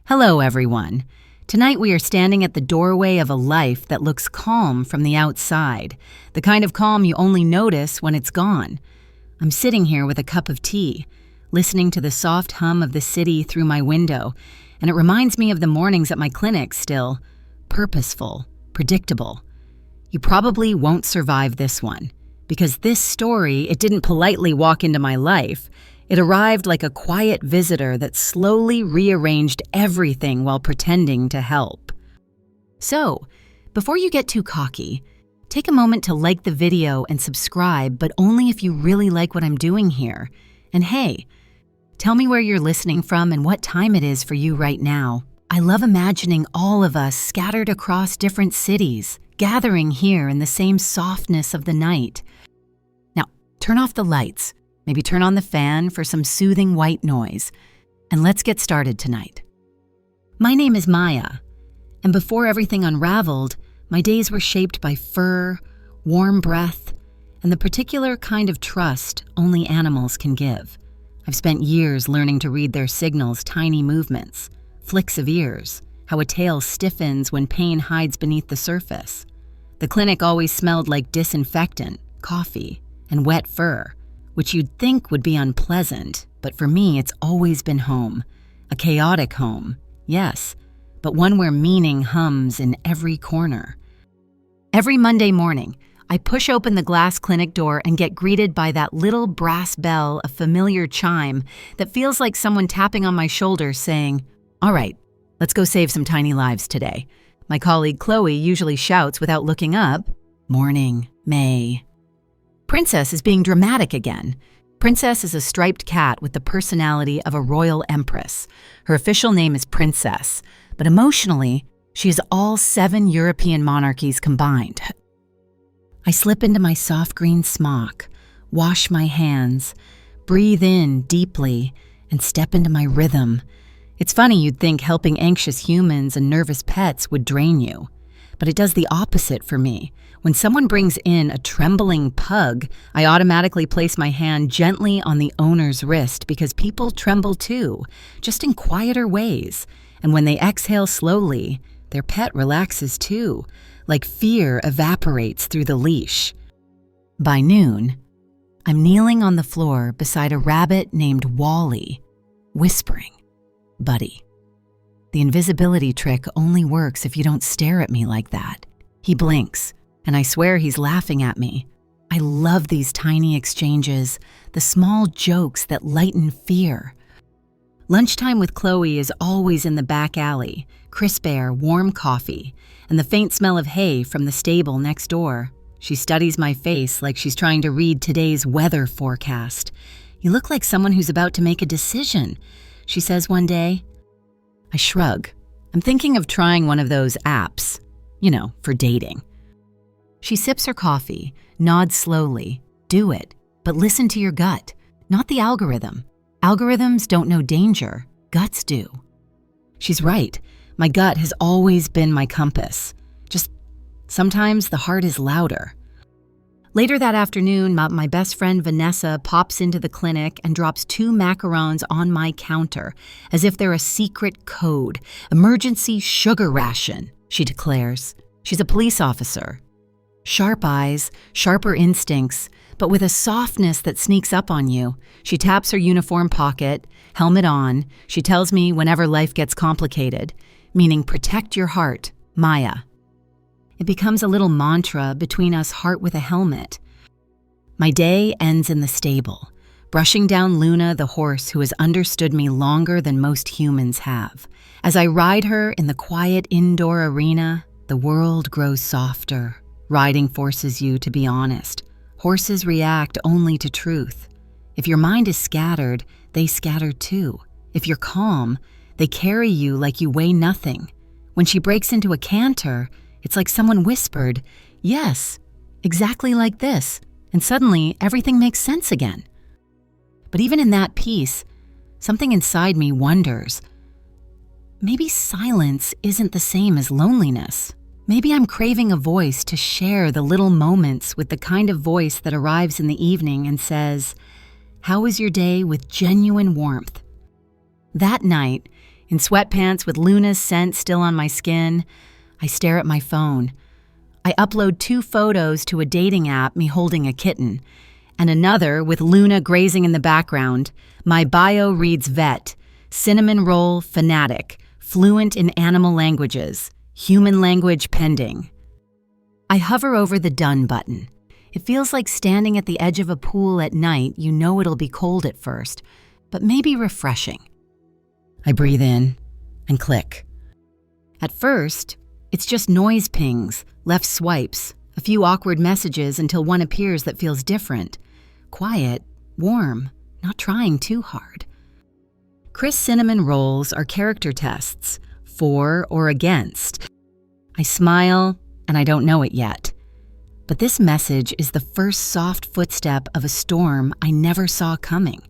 Hello, everyone. Tonight we are standing at the doorway of a life that looks calm from the outside, the kind of calm you only notice when it's gone. I'm sitting here with a cup of tea, listening to the soft hum of the city through my window, and it reminds me of the mornings at my clinic still. Purposeful, predictable. You probably won't survive this one, because this story, it didn't politely walk into my life. It arrived like a quiet visitor that slowly rearranged everything while pretending to help. So, before you get too cocky, take a moment to like the video and subscribe, but only if you really like what I'm doing here. And hey, tell me where you're listening from and what time it is for you right now. I love imagining all of us scattered across different cities, gathering here in the same softness of the night. Now, turn off the lights. Maybe turn on the fan for some soothing white noise, and let's get started tonight. My name is Maya, and before everything unraveled, my days were shaped by fur, warm breath, and the particular kind of trust only animals can give. I've spent years learning to read their signals, tiny movements, flicks of ears, how a tail stiffens when pain hides beneath the surface. The clinic always smelled like disinfectant, coffee, and wet fur, which you'd think would be unpleasant, but for me it's always been home. A chaotic home, yes, but one where meaning hums in every corner. Every Monday morning, I push open the glass clinic door and get greeted by that little brass bell, a familiar chime that feels like someone tapping on my shoulder saying, "All right, let's go save some tiny lives today." My colleague Chloe usually shouts without looking up, "Morning, May." Princess is being dramatic again. Princess is a striped cat with the personality of a royal empress. Her official name is Princess, but emotionally, she is all 7 European monarchies combined. I slip into my soft green smock, wash my hands, breathe in deeply, and step into my rhythm. It's funny you'd think helping anxious humans and nervous pets would drain you, but it does the opposite for me. When someone brings in a trembling pug, I automatically place my hand gently on the owner's wrist because people tremble too, just in quieter ways. And when they exhale slowly, their pet relaxes too, like fear evaporates through the leash. By noon, I'm kneeling on the floor beside a rabbit named Wally, whispering, "Buddy." The invisibility trick only works if you don't stare at me like that. He blinks, and I swear he's laughing at me. I love these tiny exchanges, the small jokes that lighten fear. Lunchtime with Chloe is always in the back alley, crisp air, warm coffee, and the faint smell of hay from the stable next door. She studies my face like she's trying to read today's weather forecast. "You look like someone who's about to make a decision," she says one day. I shrug. I'm thinking of trying one of those apps, for dating. She sips her coffee, nods slowly. "Do it, but listen to your gut, not the algorithm. Algorithms don't know danger, guts do." She's right. My gut has always been my compass. Just sometimes the heart is louder. Later that afternoon, my best friend Vanessa pops into the clinic and drops 2 macarons on my counter, as if they're a secret code. "Emergency sugar ration," she declares. She's a police officer. Sharp eyes, sharper instincts, but with a softness that sneaks up on you. She taps her uniform pocket, helmet on. She tells me whenever life gets complicated, meaning protect your heart, Maya. It becomes a little mantra between us, heart with a helmet. My day ends in the stable, brushing down Luna, the horse who has understood me longer than most humans have. As I ride her in the quiet indoor arena, the world grows softer. Riding forces you to be honest. Horses react only to truth. If your mind is scattered, they scatter too. If you're calm, they carry you like you weigh nothing. When she breaks into a canter, it's like someone whispered, "Yes, exactly like this," and suddenly everything makes sense again. But even in that peace, something inside me wonders, maybe silence isn't the same as loneliness. Maybe I'm craving a voice to share the little moments with the kind of voice that arrives in the evening and says, "How was your day?" with genuine warmth. That night, In sweatpants with Luna's scent still on my skin, I stare at my phone. I upload 2 photos to a dating app, me holding a kitten, and another with Luna grazing in the background. My bio reads vet, cinnamon roll fanatic, fluent in animal languages, human language pending. I hover over the done button. It feels like standing at the edge of a pool at night. You know it'll be cold at first, but maybe refreshing. I breathe in and click. At first, it's just noise pings, left swipes, a few awkward messages until one appears that feels different. Quiet, warm, not trying too hard. Chris cinnamon rolls are character tests, for or against. I smile, and I don't know it yet. But this message is the first soft footstep of a storm I never saw coming.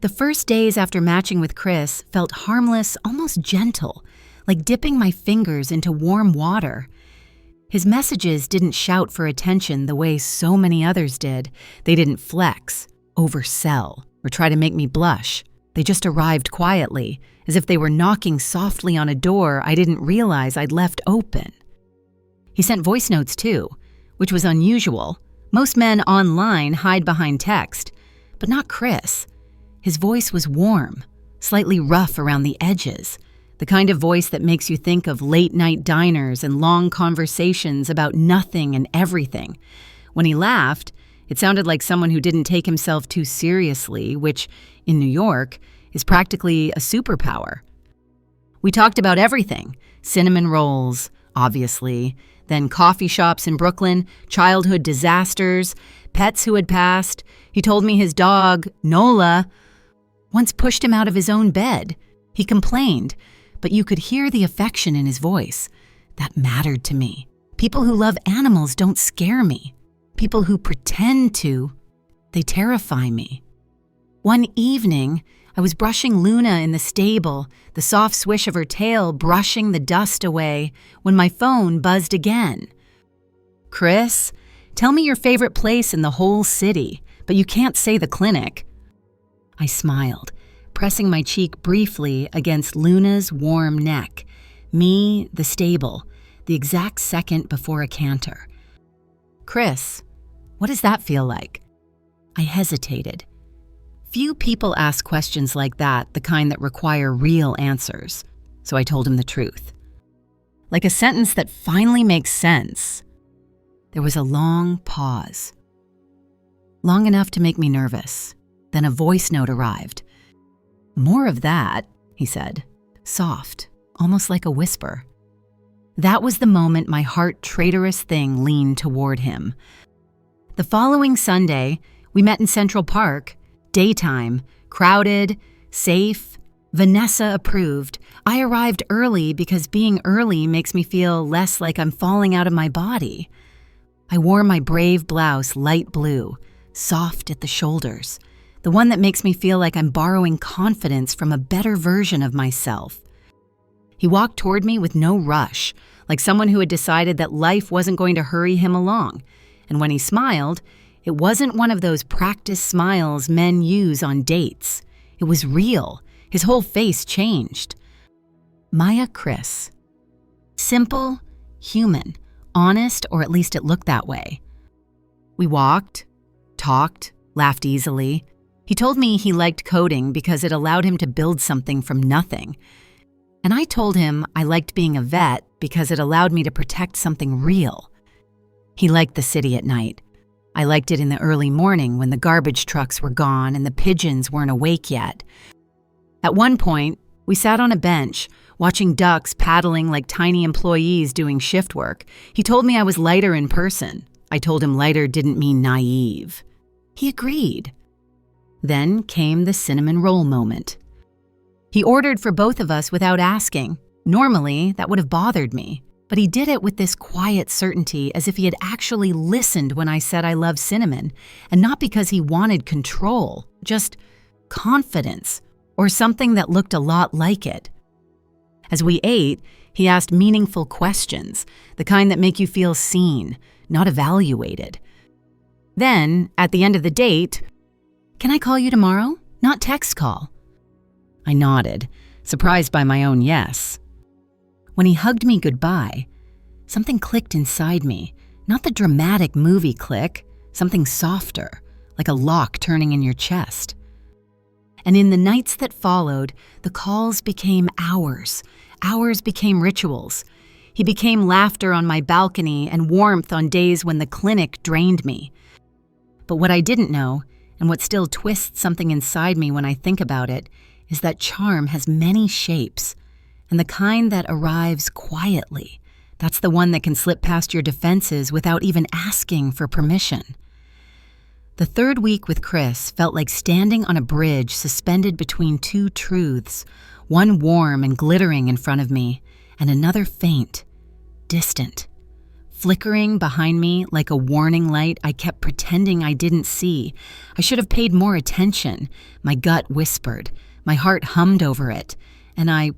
The first days after matching with Chris felt harmless, almost gentle, like dipping my fingers into warm water. His messages didn't shout for attention the way so many others did. They didn't flex, oversell, or try to make me blush. They just arrived quietly, as if they were knocking softly on a door I didn't realize I'd left open. He sent voice notes too, which was unusual. Most men online hide behind text, but not Chris. His voice was warm, slightly rough around the edges, the kind of voice that makes you think of late-night diners and long conversations about nothing and everything. When he laughed, it sounded like someone who didn't take himself too seriously, which, in New York, is practically a superpower. We talked about everything. Cinnamon rolls, obviously, then coffee shops in Brooklyn, childhood disasters, pets who had passed. He told me his dog, Nola, once pushed him out of his own bed. He complained, but you could hear the affection in his voice. That mattered to me. People who love animals don't scare me. People who pretend to, they terrify me. One evening, I was brushing Luna in the stable, the soft swish of her tail brushing the dust away, when my phone buzzed again. Chris, tell me your favorite place in the whole city, but you can't say the clinic. I smiled, pressing my cheek briefly against Luna's warm neck. Me, the stable, the exact second before a canter. Chris, what does that feel like? I hesitated. Few people ask questions like that, the kind that require real answers, so I told him the truth. Like a sentence that finally makes sense. There was a long pause. Long enough to make me nervous. Then a voice note arrived. More of that, he said, soft, almost like a whisper. That was the moment my heart traitorous thing leaned toward him. The following Sunday, we met in Central Park, daytime, crowded, safe, Vanessa approved. I arrived early because being early makes me feel less like I'm falling out of my body. I wore my brave blouse light blue, soft at the shoulders, the one that makes me feel like I'm borrowing confidence from a better version of myself. He walked toward me with no rush, like someone who had decided that life wasn't going to hurry him along. And when he smiled, it wasn't one of those practice smiles men use on dates. It was real. His whole face changed. Maya Chris. Simple, human, honest, or at least it looked that way. We walked, talked, laughed easily. He told me he liked coding because it allowed him to build something from nothing. And I told him I liked being a vet because it allowed me to protect something real. He liked the city at night. I liked it in the early morning when the garbage trucks were gone and the pigeons weren't awake yet. At one point, we sat on a bench, watching ducks paddling like tiny employees doing shift work. He told me I was lighter in person. I told him lighter didn't mean naive. He agreed. Then came the cinnamon roll moment. He ordered for both of us without asking. Normally, that would have bothered me, but he did it with this quiet certainty as if he had actually listened when I said I love cinnamon, and not because he wanted control, just confidence, or something that looked a lot like it. As we ate, he asked meaningful questions, the kind that make you feel seen, not evaluated. Then, at the end of the date, "Can I call you tomorrow? Not text call." I nodded, surprised by my own yes. When he hugged me goodbye, something clicked inside me, not the dramatic movie click, something softer, like a lock turning in your chest. And in the nights that followed, the calls became hours. Hours became rituals. He became laughter on my balcony and warmth on days when the clinic drained me. But what I didn't know, and what still twists something inside me when I think about it, is that charm has many shapes, and the kind that arrives quietly. That's the one that can slip past your defenses without even asking for permission. The third week with Chris felt like standing on a bridge suspended between two truths, one warm and glittering in front of me, and another faint, distant. Flickering behind me like a warning light I kept pretending I didn't see. I should have paid more attention. My gut whispered. My heart hummed over it. And I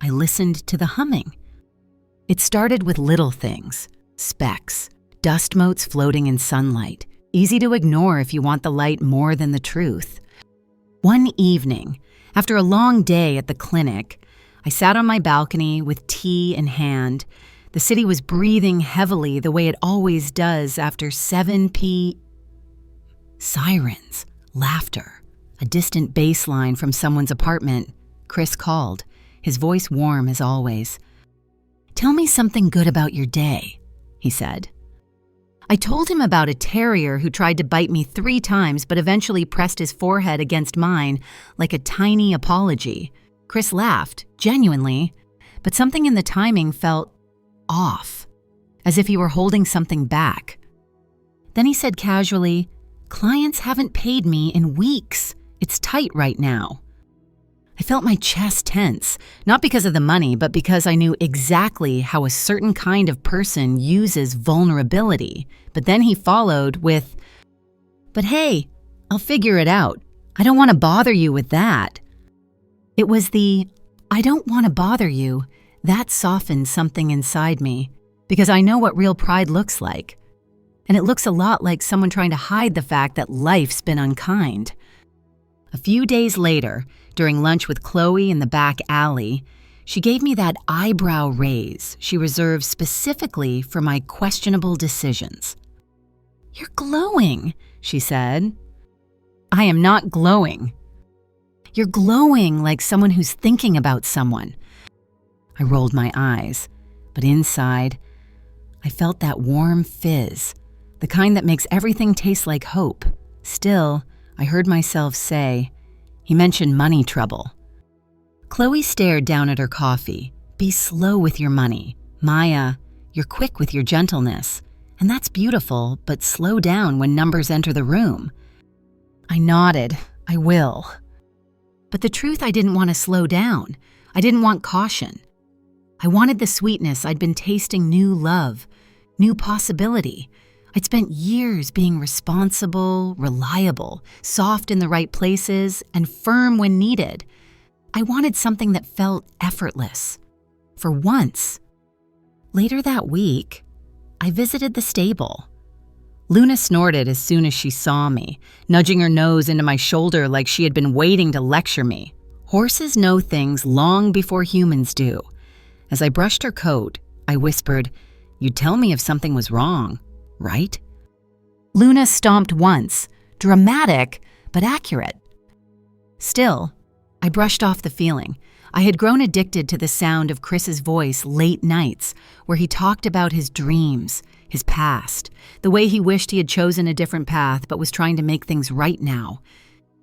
listened to the humming. It started with little things. Specks. Dust motes floating in sunlight. Easy to ignore if you want the light more than the truth. One evening, after a long day at the clinic, I sat on my balcony with tea in hand. The city was breathing heavily the way it always does after 7 p.m. Sirens, laughter, a distant bass line from someone's apartment. Chris called, his voice warm as always. "Tell me something good about your day," he said. I told him about a terrier who tried to bite me 3 times but eventually pressed his forehead against mine like a tiny apology. Chris laughed, genuinely, but something in the timing felt off, as if he were holding something back. Then he said casually, "Clients haven't paid me in weeks. It's tight right now." I felt my chest tense, not because of the money, but because I knew exactly how a certain kind of person uses vulnerability. But then he followed with, "But hey, I'll figure it out. I don't want to bother you with that." It was the, "I don't want to bother you," that softened something inside me, because I know what real pride looks like. And it looks a lot like someone trying to hide the fact that life's been unkind. A few days later, during lunch with Chloe in the back alley, she gave me that eyebrow raise she reserved specifically for my questionable decisions. "You're glowing," she said. "I am not glowing." "You're glowing like someone who's thinking about someone." I rolled my eyes, but inside, I felt that warm fizz, the kind that makes everything taste like hope. Still, I heard myself say, "He mentioned money trouble." Chloe stared down at her coffee. "Be slow with your money. Maya, you're quick with your gentleness. And that's beautiful, but slow down when numbers enter the room." I nodded. "I will." But the truth, I didn't want to slow down. I didn't want caution. I wanted the sweetness I'd been tasting, new love, new possibility. I'd spent years being responsible, reliable, soft in the right places, and firm when needed. I wanted something that felt effortless. For once. Later that week, I visited the stable. Luna snorted as soon as she saw me, nudging her nose into my shoulder like she had been waiting to lecture me. Horses know things long before humans do. As I brushed her coat, I whispered, "You'd tell me if something was wrong, right?" Luna stomped once, dramatic but accurate. Still, I brushed off the feeling. I had grown addicted to the sound of Chris's voice late nights, where he talked about his dreams, his past, the way he wished he had chosen a different path but was trying to make things right now.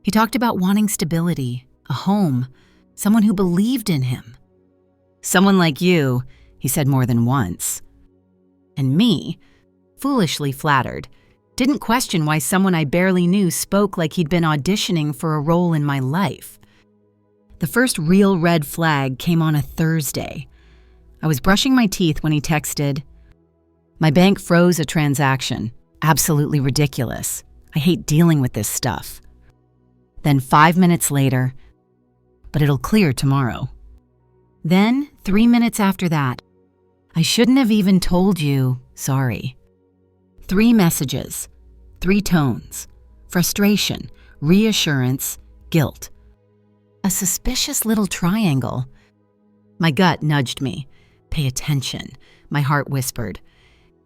He talked about wanting stability, a home, someone who believed in him. "Someone like you," he said more than once. And me, foolishly flattered, didn't question why someone I barely knew spoke like he'd been auditioning for a role in my life. The first real red flag came on a Thursday. I was brushing my teeth when he texted, "My bank froze a transaction. Absolutely ridiculous. I hate dealing with this stuff." Then 5 minutes later, "But it'll clear tomorrow." Then, 3 minutes after that, "I shouldn't have even told you, sorry." 3 messages, 3 tones, frustration, reassurance, guilt. a suspicious little triangle. My gut nudged me. Pay attention, my heart whispered.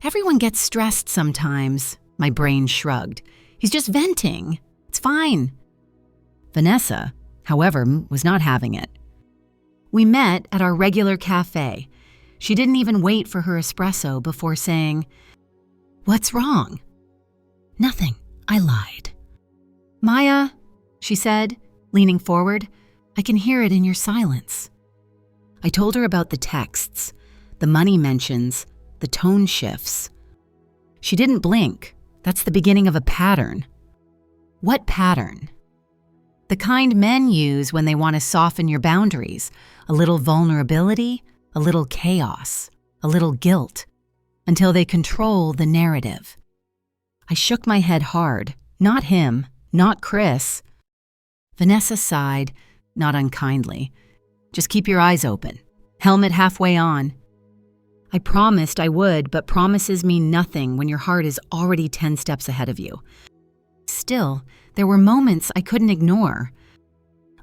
Everyone gets stressed sometimes, my brain shrugged. He's just venting. It's fine. Vanessa, however, was not having it. We met at our regular cafe. She didn't even wait for her espresso before saying, "What's wrong?" "Nothing. I lied." "Maya," she said, leaning forward, "I can hear it in your silence." I told her about the texts, the money mentions, the tone shifts. She didn't blink. That's the beginning of a pattern. What pattern? The kind men use when they want to soften your boundaries. A little vulnerability, a little chaos, a little guilt, until they control the narrative. I shook my head hard. Not him, not Chris. Vanessa sighed, not unkindly. "Just keep your eyes open. Helmet halfway on." I promised I would, but promises mean nothing when your heart is already 10 steps ahead of you. Still, there were moments I couldn't ignore.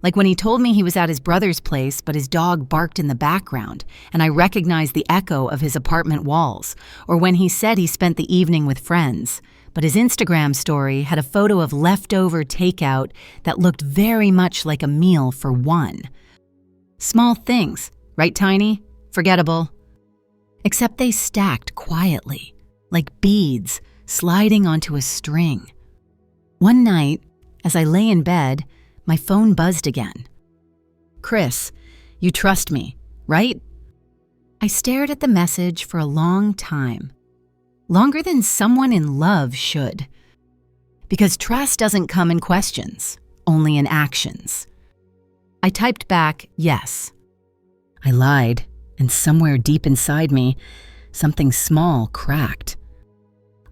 Like when he told me he was at his brother's place, but his dog barked in the background, and I recognized the echo of his apartment walls, or when he said he spent the evening with friends, but his Instagram story had a photo of leftover takeout that looked very much like a meal for one. Small things, right, Tiny? Forgettable. Except they stacked quietly, like beads sliding onto a string. One night, as I lay in bed, my phone buzzed again. "Chris, you trust me, right?" I stared at the message for a long time. Longer than someone in love should. Because trust doesn't come in questions, only in actions. I typed back, yes. I lied, and somewhere deep inside me, something small cracked.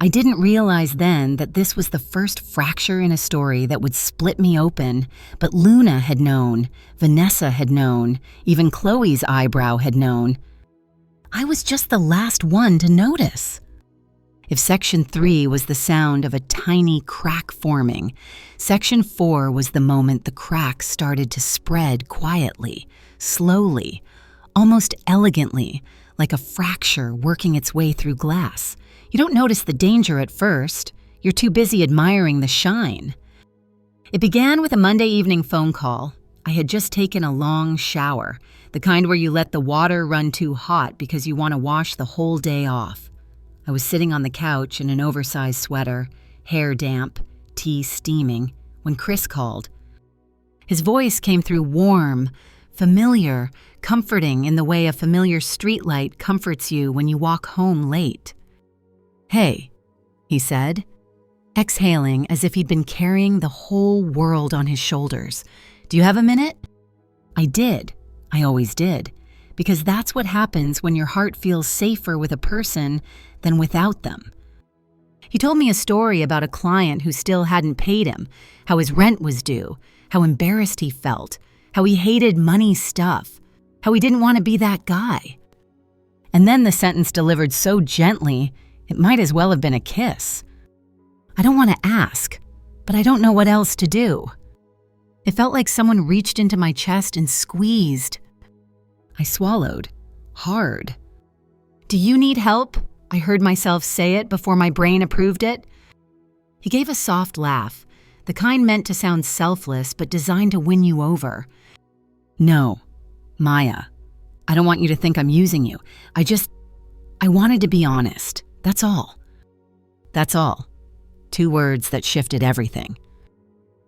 I didn't realize then that this was the first fracture in a story that would split me open, but Luna had known, Vanessa had known, even Chloe's eyebrow had known. I was just the last one to notice. If Section 3 was the sound of a tiny crack forming, Section 4 was the moment the crack started to spread quietly, slowly, almost elegantly, like a fracture working its way through glass. You don't notice the danger at first. You're too busy admiring the shine. It began with a Monday evening phone call. I had just taken a long shower, the kind where you let the water run too hot because you want to wash the whole day off. I was sitting on the couch in an oversized sweater, hair damp, tea steaming, when Chris called. His voice came through warm, familiar, comforting in the way a familiar streetlight comforts you when you walk home late. "Hey," he said, exhaling as if he'd been carrying the whole world on his shoulders. "Do you have a minute?" I did. I always did. Because that's what happens when your heart feels safer with a person than without them. He told me a story about a client who still hadn't paid him, how his rent was due, how embarrassed he felt, how he hated money stuff, how he didn't want to be that guy. And then the sentence delivered so gently, it might as well have been a kiss. I don't want to ask, but I don't know what else to do. It felt like someone reached into my chest and squeezed. I swallowed, hard. "Do you need help?" I heard myself say it before my brain approved it. He gave a soft laugh, the kind meant to sound selfless but designed to win you over. "No, Maya, I don't want you to think I'm using you. I wanted to be honest. That's all." That's all. 2 words that shifted everything.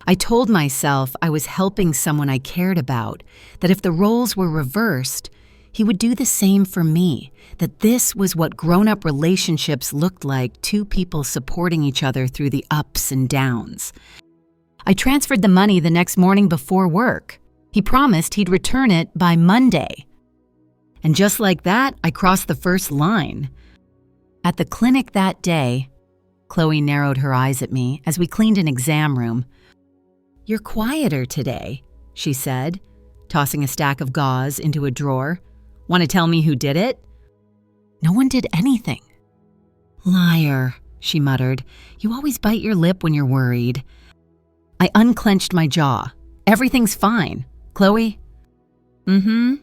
I told myself I was helping someone I cared about, that if the roles were reversed, he would do the same for me, that this was what grown-up relationships looked like, 2 people supporting each other through the ups and downs. I transferred the money the next morning before work. He promised he'd return it by Monday. And just like that, I crossed the first line. At the clinic that day, Chloe narrowed her eyes at me as we cleaned an exam room. "You're quieter today," she said, tossing a stack of gauze into a drawer. "Want to tell me who did it?" "No one did anything." "Liar," she muttered. "You always bite your lip when you're worried." I unclenched my jaw. "Everything's fine. Chloe? Mm-hmm,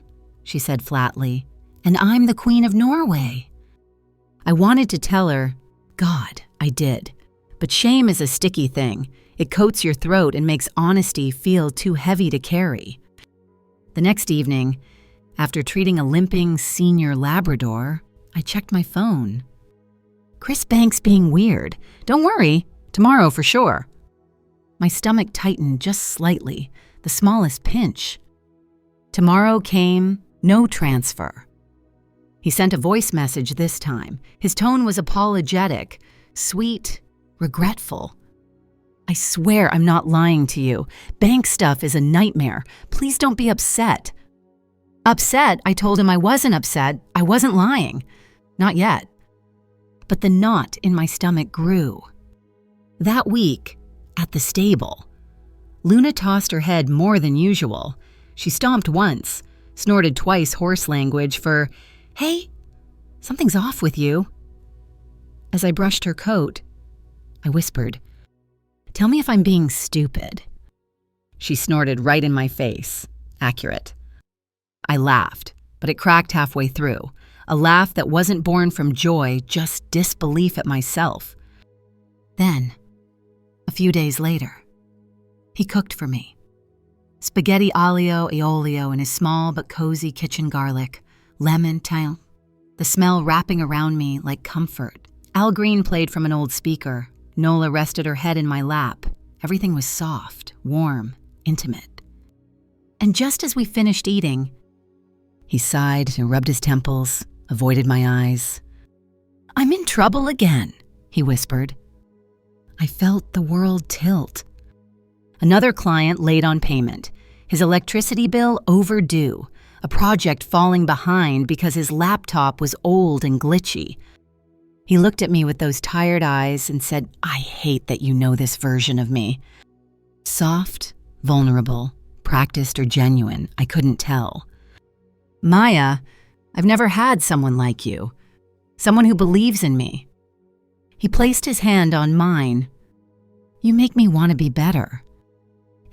she said flatly. And I'm the Queen of Norway. I wanted to tell her, God, I did. But shame is a sticky thing. It coats your throat and makes honesty feel too heavy to carry. The next evening, after treating a limping senior Labrador, I checked my phone. Chris Banks being weird. Don't worry, tomorrow for sure. My stomach tightened just slightly, the smallest pinch. Tomorrow came, no transfer. He sent a voice message this time. His tone was apologetic, sweet, regretful. I swear I'm not lying to you. Bank stuff is a nightmare. Please don't be upset. Upset? I told him I wasn't upset. I wasn't lying. Not yet. But the knot in my stomach grew. That week, at the stable, Luna tossed her head more than usual. She stomped once, snorted twice horse language for, "Hey, something's off with you." As I brushed her coat, I whispered, "Tell me if I'm being stupid." She snorted right in my face. Accurate. I laughed, but it cracked halfway through. A laugh that wasn't born from joy, just disbelief at myself. Then, a few days later, he cooked for me. Spaghetti aglio e olio in his small but cozy kitchen garlic, lemon, thyme, the smell wrapping around me like comfort. Al Green played from an old speaker. Nola rested her head in my lap. Everything was soft, warm, intimate. And just as we finished eating, he sighed and rubbed his temples, avoided my eyes. "I'm in trouble again," he whispered. I felt the world tilt. Another client late on payment. His electricity bill overdue. A project falling behind because his laptop was old and glitchy. He looked at me with those tired eyes and said, "I hate that you know this version of me." Soft, vulnerable, practiced or genuine, I couldn't tell. "Maya, I've never had someone like you. Someone who believes in me." He placed his hand on mine. "You make me want to be better."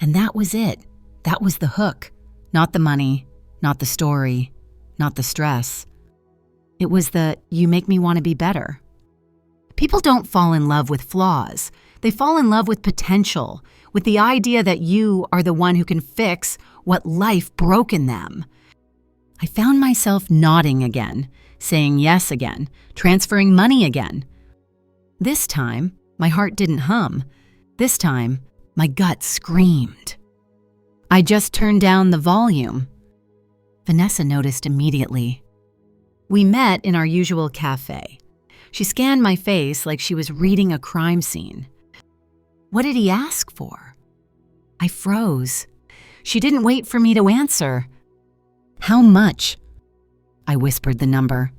And that was it. That was the hook. Not the money, not the story, not the stress. It was the, "you make me want to be better." People don't fall in love with flaws. They fall in love with potential, with the idea that you are the one who can fix what life broke in them. I found myself nodding again, saying yes again, transferring money again. This time, my heart didn't hum. This time, my gut screamed. I just turned down the volume. Vanessa noticed immediately. We met in our usual cafe. She scanned my face like she was reading a crime scene. What did he ask for? I froze. She didn't wait for me to answer. "How much?" I whispered the number.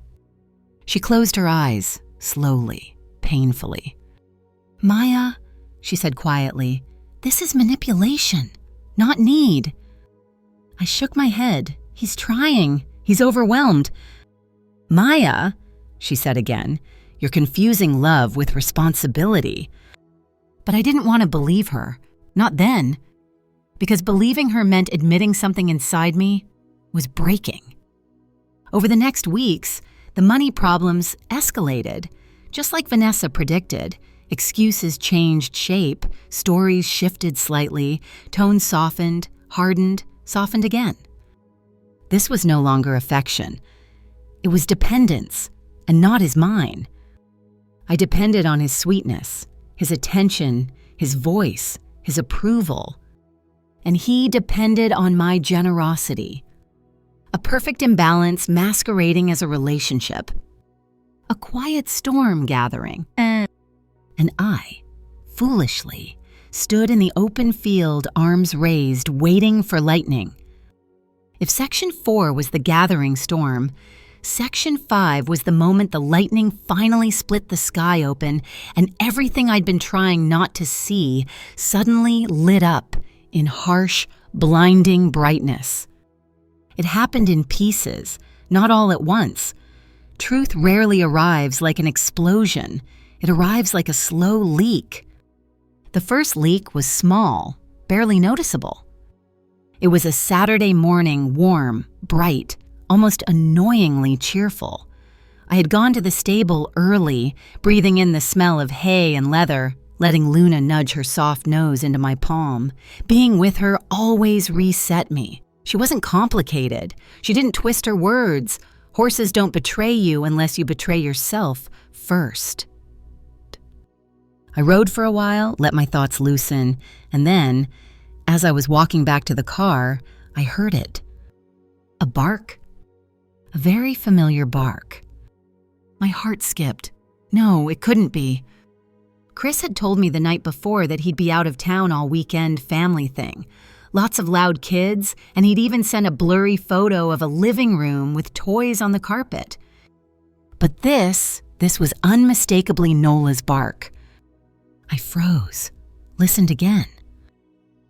She closed her eyes, slowly, painfully. "Maya," she said quietly, "this is manipulation, not need." I shook my head. "He's trying. He's overwhelmed." "Maya," she said again, "you're confusing love with responsibility." But I didn't want to believe her. Not then. Because believing her meant admitting something inside me was breaking. Over the next weeks, the money problems escalated. Just like Vanessa predicted, excuses changed shape, stories shifted slightly, tones softened, hardened, softened again. This was no longer affection. It was dependence, and not his mine. I depended on his sweetness, his attention, his voice, his approval. And he depended on my generosity. A perfect imbalance masquerading as a relationship. A quiet storm gathering. And I, foolishly, stood in the open field, arms raised, waiting for lightning. If Section 4 was the gathering storm, Section 5 was the moment the lightning finally split the sky open and everything I'd been trying not to see suddenly lit up in harsh, blinding brightness. It happened in pieces, not all at once. Truth rarely arrives like an explosion. It arrives like a slow leak. The first leak was small, barely noticeable. It was a Saturday morning, warm, bright, almost annoyingly cheerful. I had gone to the stable early, breathing in the smell of hay and leather, letting Luna nudge her soft nose into my palm. Being with her always reset me. She wasn't complicated. She didn't twist her words. Horses don't betray you unless you betray yourself first. I rode for a while, let my thoughts loosen, and then, as I was walking back to the car, I heard it. A bark. A very familiar bark. My heart skipped. No, it couldn't be. Chris had told me the night before that he'd be out of town all weekend, family thing. Lots of loud kids, and he'd even sent a blurry photo of a living room with toys on the carpet. But this was unmistakably Nola's bark. I froze, listened again.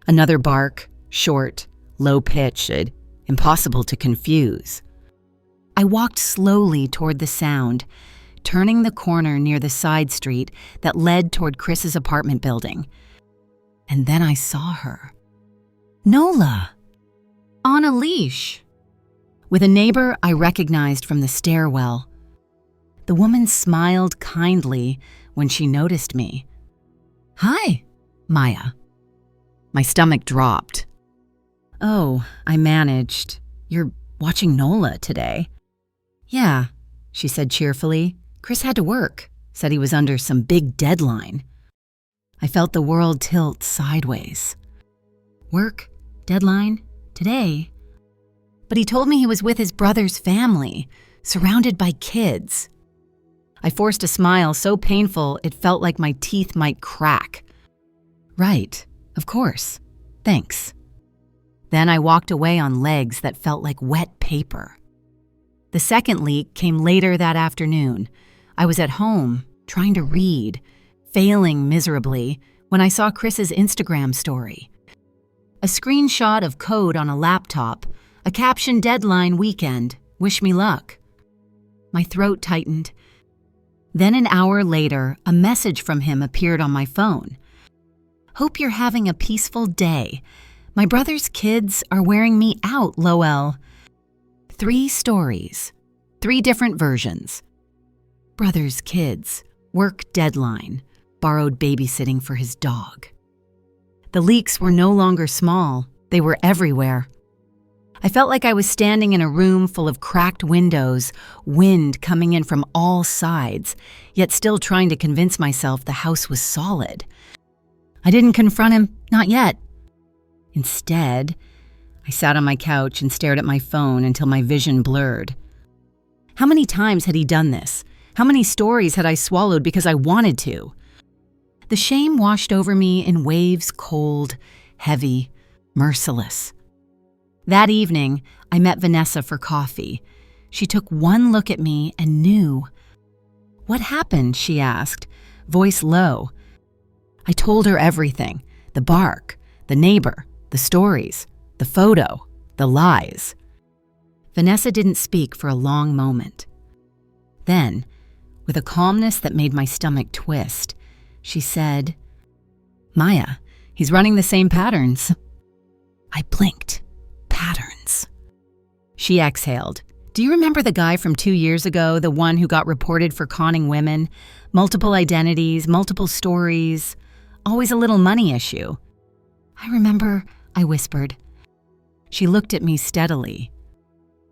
Another bark, short, low-pitched, impossible to confuse. I walked slowly toward the sound, turning the corner near the side street that led toward Chris's apartment building. And then I saw her. Nola! On a leash. With a neighbor I recognized from the stairwell. The woman smiled kindly when she noticed me. Hi, Maya. My stomach dropped. Oh, I managed. You're watching Nola today. Yeah, she said cheerfully. Chris had to work, said he was under some big deadline. I felt the world tilt sideways. Work? Deadline? Today? But he told me he was with his brother's family, surrounded by kids. I forced a smile so painful it felt like my teeth might crack. Right, of course. Thanks. Then I walked away on legs that felt like wet paper. The second leak came later that afternoon. I was at home, trying to read, failing miserably, when I saw Chris's Instagram story. A screenshot of code on a laptop, a caption deadline weekend, wish me luck. My throat tightened. Then an hour later, a message from him appeared on my phone. Hope you're having a peaceful day. My brother's kids are wearing me out, lol. 3 stories, 3 different versions. Brother's kids, work deadline, borrowed babysitting for his dog. The leaks were no longer small, they were everywhere. I felt like I was standing in a room full of cracked windows, wind coming in from all sides, yet still trying to convince myself the house was solid. I didn't confront him, not yet. Instead, I sat on my couch and stared at my phone until my vision blurred. How many times had he done this? How many stories had I swallowed because I wanted to? The shame washed over me in waves, cold, heavy, merciless. That evening, I met Vanessa for coffee. She took one look at me and knew. What happened? She asked, voice low. I told her everything, the bark, the neighbor, the stories, the photo, the lies. Vanessa didn't speak for a long moment. Then, with a calmness that made my stomach twist, she said, Maya, he's running the same patterns. I blinked. Patterns. She exhaled. Do you remember the guy from 2 years ago, the one who got reported for conning women? Multiple identities, multiple stories, always a little money issue. I remember, I whispered. She looked at me steadily.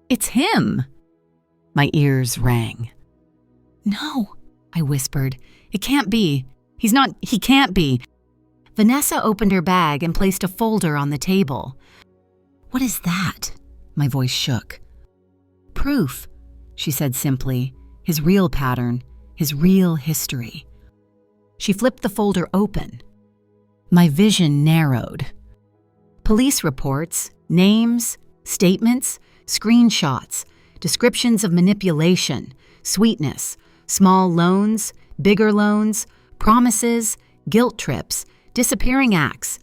It's him. My ears rang. No, I whispered. It can't be. He can't be. Vanessa opened her bag and placed a folder on the table. What is that? My voice shook. Proof, she said simply. His real pattern, his real history. She flipped the folder open. My vision narrowed. Police reports, names, statements, screenshots, descriptions of manipulation, sweetness, small loans, bigger loans, promises, guilt trips, disappearing acts.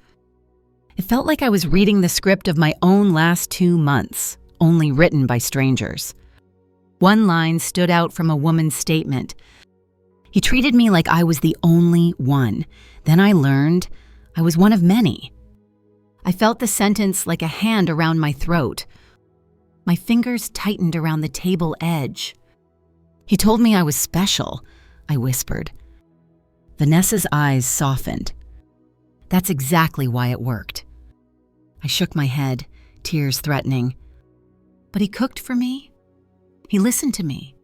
It felt like I was reading the script of my own last 2 months, only written by strangers. One line stood out from a woman's statement. He treated me like I was the only one. Then I learned I was one of many. I felt the sentence like a hand around my throat. My fingers tightened around the table edge. "He told me I was special," I whispered. Vanessa's eyes softened. "That's exactly why it worked." I shook my head, tears threatening. "But he cooked for me. He listened to me.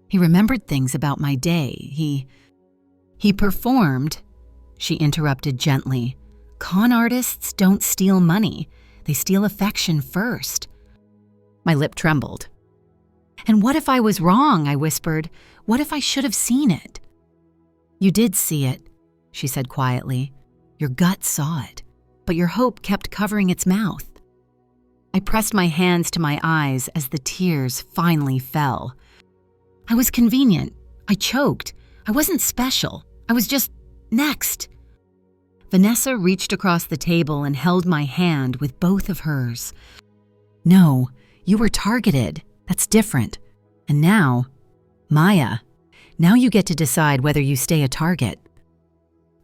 He remembered things about my day. He performed," she interrupted gently. "Con artists don't steal money. They steal affection first." My lip trembled. "And what if I was wrong?" I whispered. "What if I should have seen it?" "You did see it," she said quietly. "Your gut saw it, but your hope kept covering its mouth." I pressed my hands to my eyes as the tears finally fell. I was convenient. I choked. I wasn't special. I was just next. Vanessa reached across the table and held my hand with both of hers. "No, you were targeted. That's different. And now, Maya, now you get to decide whether you stay a target."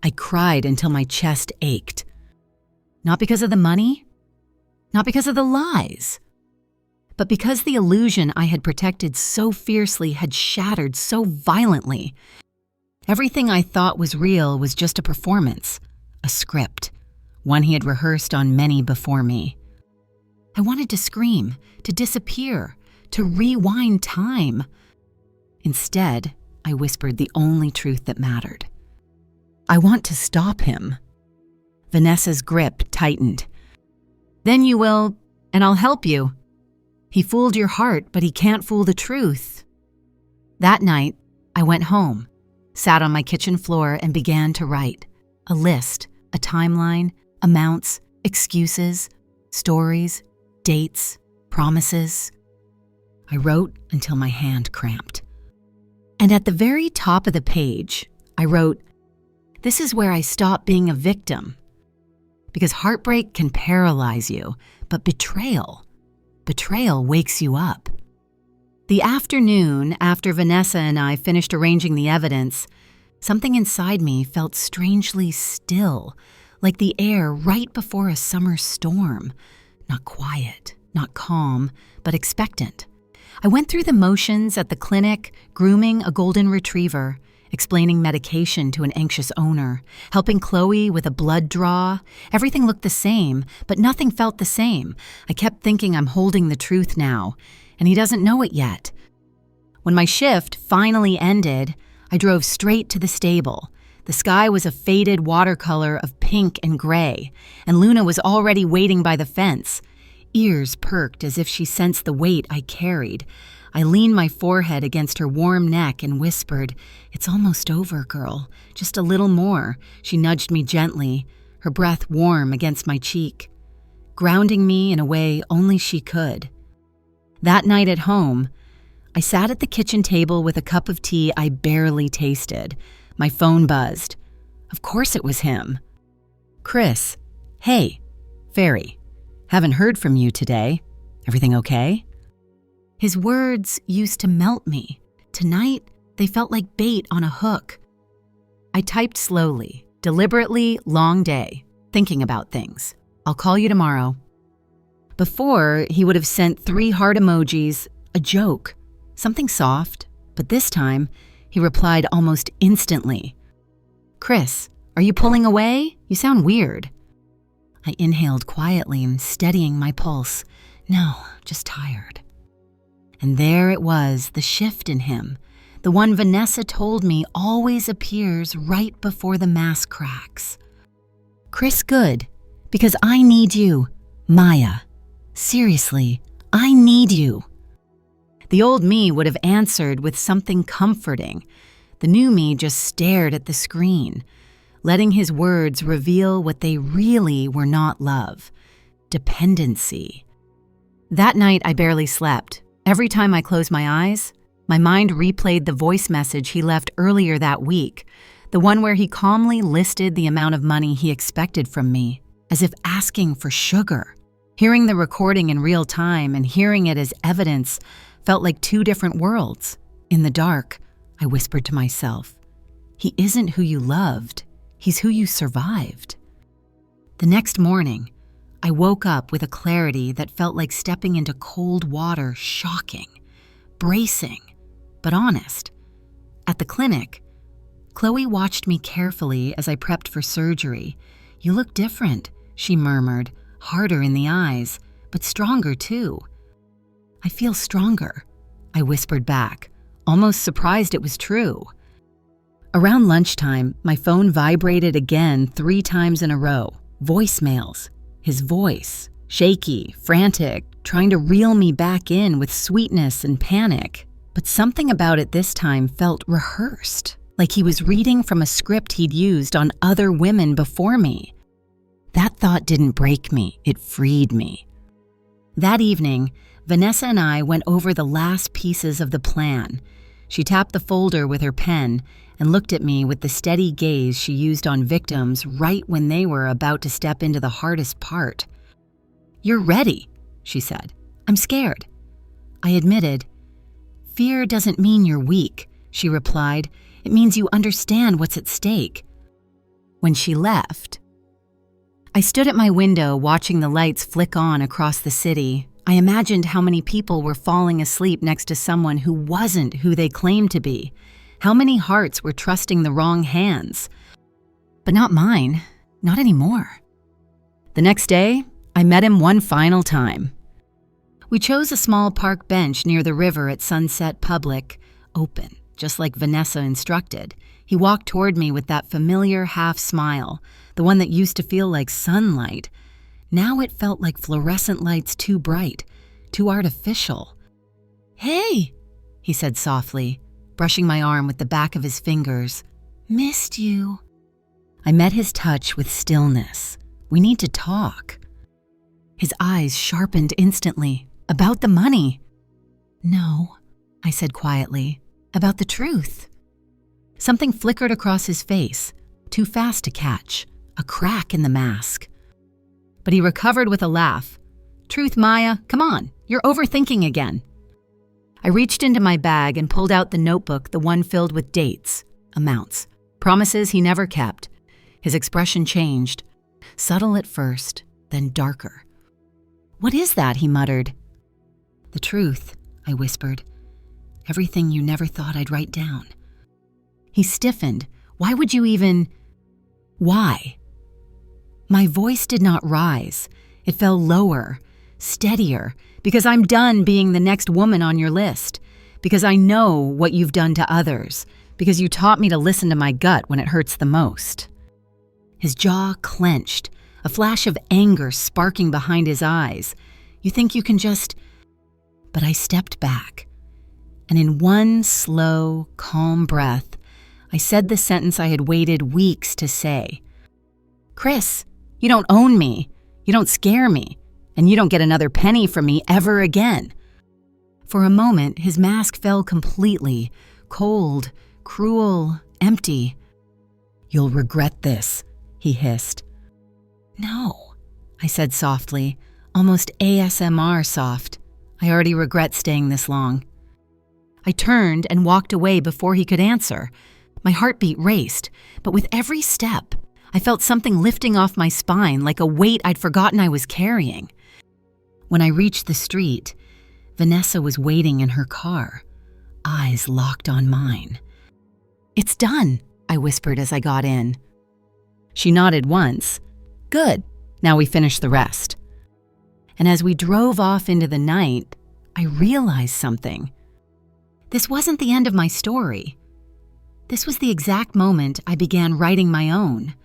I cried until my chest ached. Not because of the money, not because of the lies, but because the illusion I had protected so fiercely had shattered so violently. Everything I thought was real was just a performance, a script, one he had rehearsed on many before me. I wanted to scream, to disappear, to rewind time. Instead, I whispered the only truth that mattered. "I want to stop him." Vanessa's grip tightened. "Then you will, and I'll help you. He fooled your heart, but he can't fool the truth." That night, I went home, sat on my kitchen floor, and began to write. A list, a timeline, amounts, excuses, stories, dates, promises. I wrote until my hand cramped. And at the very top of the page, I wrote, "This is where I stop being a victim." Because heartbreak can paralyze you, but betrayal wakes you up. The afternoon after Vanessa and I finished arranging the evidence, something inside me felt strangely still, like the air right before a summer storm. Not quiet, not calm, but expectant. I went through the motions at the clinic, grooming a golden retriever, explaining medication to an anxious owner, helping Chloe with a blood draw. Everything looked the same, but nothing felt the same. I kept thinking I'm holding the truth now, and he doesn't know it yet. When my shift finally ended, I drove straight to the stable. The sky was a faded watercolor of pink and gray, and Luna was already waiting by the fence. Ears perked as if she sensed the weight I carried. I leaned my forehead against her warm neck and whispered, "It's almost over, girl. Just a little more." She nudged me gently, her breath warm against my cheek, grounding me in a way only she could. That night at home, I sat at the kitchen table with a cup of tea I barely tasted. My phone buzzed. Of course it was him. "Chris, hey, Fairy, haven't heard from you today. Everything okay?" His words used to melt me. Tonight, they felt like bait on a hook. I typed slowly, deliberately, long day, thinking about things. "I'll call you tomorrow." Before, he would have sent 3 heart emojis, a joke, something soft, but this time, he replied almost instantly. "Chris, are you pulling away? You sound weird." I inhaled quietly, steadying my pulse. "No, just tired." And there it was, the shift in him, the one Vanessa told me always appears right before the mask cracks. "Chris, good, because I need you, Maya. Seriously, I need you." The old me would have answered with something comforting. The new me just stared at the screen, letting his words reveal what they really were not love: dependency. That night, I barely slept. Every time I closed my eyes, my mind replayed the voice message he left earlier that week, the one where he calmly listed the amount of money he expected from me, as if asking for sugar. Hearing the recording in real time and hearing it as evidence felt like 2 different worlds. In the dark, I whispered to myself, "He isn't who you loved, he's who you survived." The next morning, I woke up with a clarity that felt like stepping into cold water, shocking, bracing, but honest. At the clinic, Chloe watched me carefully as I prepped for surgery. "You look different," she murmured, harder in the eyes, but stronger too. "I feel stronger," I whispered back, almost surprised it was true. Around lunchtime, my phone vibrated again 3 times in a row. Voicemails. His voice, shaky, frantic, trying to reel me back in with sweetness and panic. But something about it this time felt rehearsed, like he was reading from a script he'd used on other women before me. That thought didn't break me, it freed me. That evening, Vanessa and I went over the last pieces of the plan. She tapped the folder with her pen and looked at me with the steady gaze she used on victims right when they were about to step into the hardest part. "You're ready," she said. "I'm scared." I admitted. "Fear doesn't mean you're weak," she replied. "It means you understand what's at stake." When she left, I stood at my window watching the lights flick on across the city. I imagined how many people were falling asleep next to someone who wasn't who they claimed to be. How many hearts were trusting the wrong hands. But not mine. Not anymore. The next day, I met him one final time. We chose a small park bench near the river at Sunset Public, open, just like Vanessa instructed. He walked toward me with that familiar half smile, the one that used to feel like sunlight. Now it felt like fluorescent lights too bright, too artificial. "Hey," he said softly, brushing my arm with the back of his fingers. "Missed you." I met his touch with stillness. "We need to talk." His eyes sharpened instantly. "About the money." "No," I said quietly. "About the truth." Something flickered across his face, too fast to catch, a crack in the mask. But he recovered with a laugh. "Truth, Maya, come on, you're overthinking again." I reached into my bag and pulled out the notebook, the one filled with dates, amounts, promises he never kept. His expression changed, subtle at first, then darker. "What is that?" he muttered. "The truth," I whispered. "Everything you never thought I'd write down." He stiffened. "Why would you even—" "Why?" My voice did not rise. It fell lower, steadier, because I'm done being the next woman on your list, because I know what you've done to others, because you taught me to listen to my gut when it hurts the most. His jaw clenched, a flash of anger sparking behind his eyes. "You think you can just—" But I stepped back, and in one slow, calm breath, I said the sentence I had waited weeks to say. "Chris, you don't own me, you don't scare me, and you don't get another penny from me ever again." For a moment, his mask fell completely, cold, cruel, empty. "You'll regret this," he hissed. "No," I said softly, almost ASMR soft. "I already regret staying this long." I turned and walked away before he could answer. My heartbeat raced, but with every step, I felt something lifting off my spine like a weight I'd forgotten I was carrying. When I reached the street, Vanessa was waiting in her car, eyes locked on mine. "It's done," I whispered as I got in. She nodded once. "Good, now we finish the rest." And as we drove off into the night, I realized something. This wasn't the end of my story. This was the exact moment I began writing my own.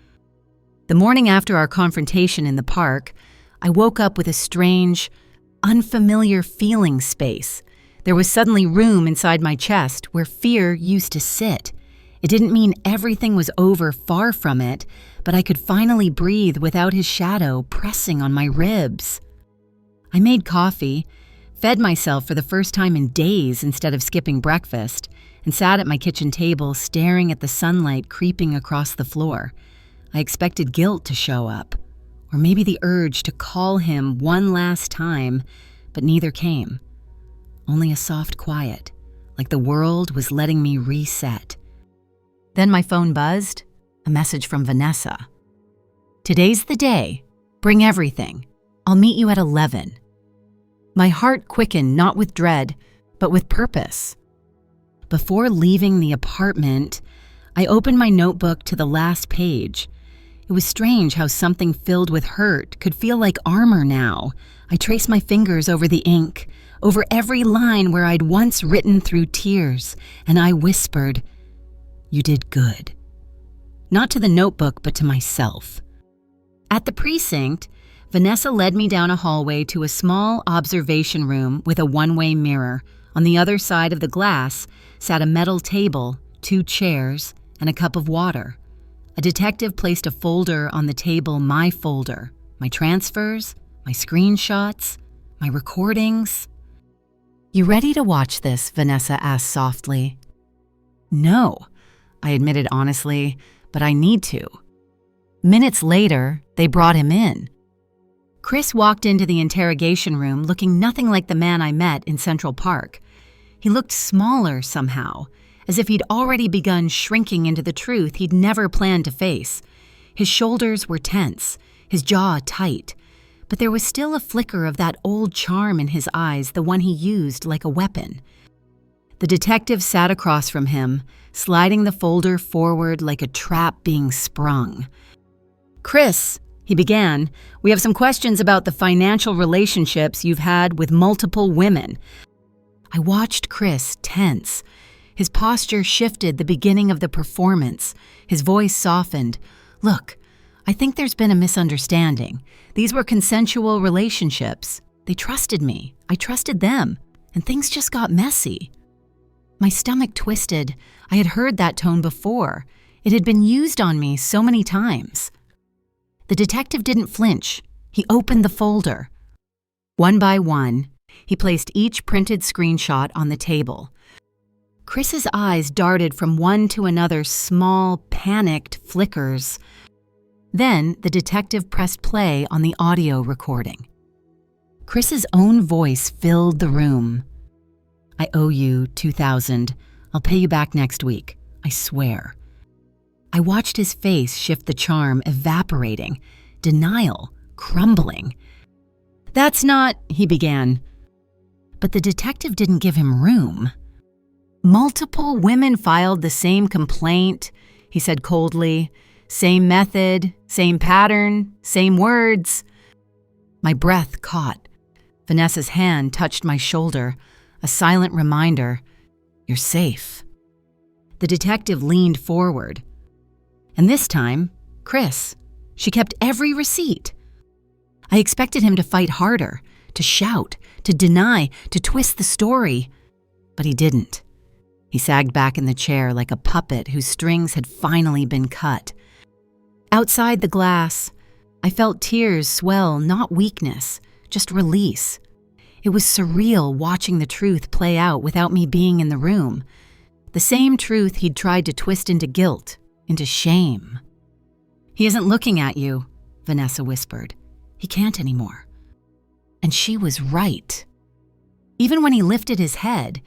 The morning after our confrontation in the park, I woke up with a strange, unfamiliar feeling space. There was suddenly room inside my chest where fear used to sit. It didn't mean everything was over, far from it, but I could finally breathe without his shadow pressing on my ribs. I made coffee, fed myself for the first time in days instead of skipping breakfast, and sat at my kitchen table staring at the sunlight creeping across the floor. I expected guilt to show up, or maybe the urge to call him one last time, but neither came. Only a soft quiet, like the world was letting me reset. Then my phone buzzed, a message from Vanessa. "Today's the day. Bring everything. I'll meet you at 11. My heart quickened, not with dread, but with purpose. Before leaving the apartment, I opened my notebook to the last page. It was strange how something filled with hurt could feel like armor now. I traced my fingers over the ink, over every line where I'd once written through tears, and I whispered, "You did good." Not to the notebook, but to myself. At the precinct, Vanessa led me down a hallway to a small observation room with a one-way mirror. On the other side of the glass sat a metal table, 2 chairs, and a cup of water. A detective placed a folder on the table, my folder, my transfers, my screenshots, my recordings. "You ready to watch this?" Vanessa asked softly. "No," I admitted honestly, "but I need to." Minutes later, they brought him in. Chris walked into the interrogation room looking nothing like the man I met in Central Park. He looked smaller somehow, as if he'd already begun shrinking into the truth he'd never planned to face. His shoulders were tense, his jaw tight, but there was still a flicker of that old charm in his eyes, the one he used like a weapon. The detective sat across from him, sliding the folder forward like a trap being sprung. "Chris," he began, "we have some questions about the financial relationships you've had with multiple women." I watched Chris tense. His posture shifted the beginning of the performance. His voice softened. "Look, I think there's been a misunderstanding. These were consensual relationships. They trusted me. I trusted them. And things just got messy." My stomach twisted. I had heard that tone before. It had been used on me so many times. The detective didn't flinch. He opened the folder. One by one, he placed each printed screenshot on the table. Chris's eyes darted from one to another, small, panicked flickers. Then the detective pressed play on the audio recording. Chris's own voice filled the room. "I owe you $2,000. I'll pay you back next week. I swear." I watched his face shift, the charm evaporating, denial crumbling. "That's not," he began. But the detective didn't give him room. "Multiple women filed the same complaint," he said coldly. "Same method, same pattern, same words." My breath caught. Vanessa's hand touched my shoulder, a silent reminder, "You're safe." The detective leaned forward. And this time, Chris. She kept every receipt. I expected him to fight harder, to shout, to deny, to twist the story. But he didn't. He sagged back in the chair like a puppet whose strings had finally been cut. Outside the glass, I felt tears swell, not weakness, just release. It was surreal watching the truth play out without me being in the room. The same truth he'd tried to twist into guilt, into shame. "He isn't looking at you," Vanessa whispered. "He can't anymore." And she was right. Even when he lifted his head,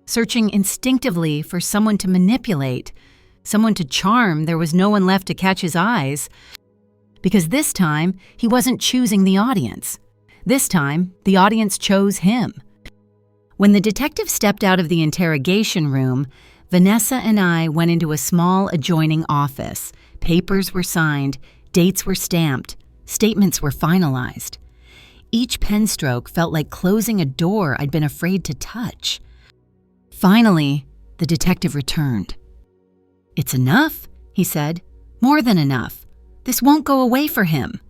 searching instinctively for someone to manipulate, someone to charm, there was no one left to catch his eyes. Because this time, he wasn't choosing the audience. This time, the audience chose him. When the detective stepped out of the interrogation room, Vanessa and I went into a small adjoining office. Papers were signed, dates were stamped, statements were finalized. Each pen stroke felt like closing a door I'd been afraid to touch. Finally, the detective returned. "It's enough," he said. "More than enough. This won't go away for him."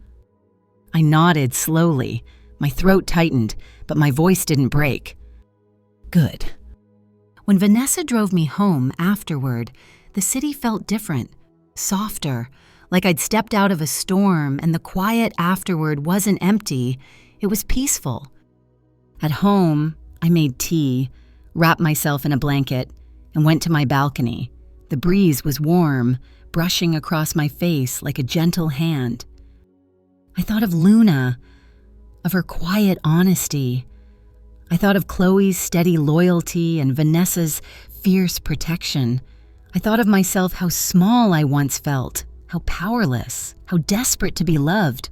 I nodded slowly. My throat tightened, but my voice didn't break. Good. When Vanessa drove me home afterward, the city felt different, softer, like I'd stepped out of a storm, and the quiet afterward wasn't empty, it was peaceful. At home, I made tea, wrapped myself in a blanket, and went to my balcony. The breeze was warm, brushing across my face like a gentle hand. I thought of Luna, of her quiet honesty. I thought of Chloe's steady loyalty and Vanessa's fierce protection. I thought of myself, how small I once felt, how powerless, how desperate to be loved.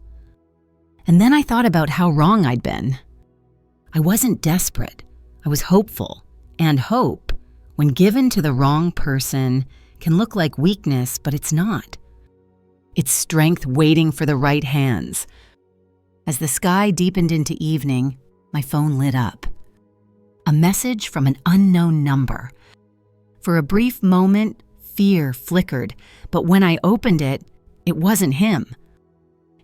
And then I thought about how wrong I'd been. I wasn't desperate. I was hopeful. And hope, when given to the wrong person, can look like weakness, but it's not. It's strength waiting for the right hands. As the sky deepened into evening, my phone lit up. A message from an unknown number. For a brief moment, fear flickered, but when I opened it, it wasn't him.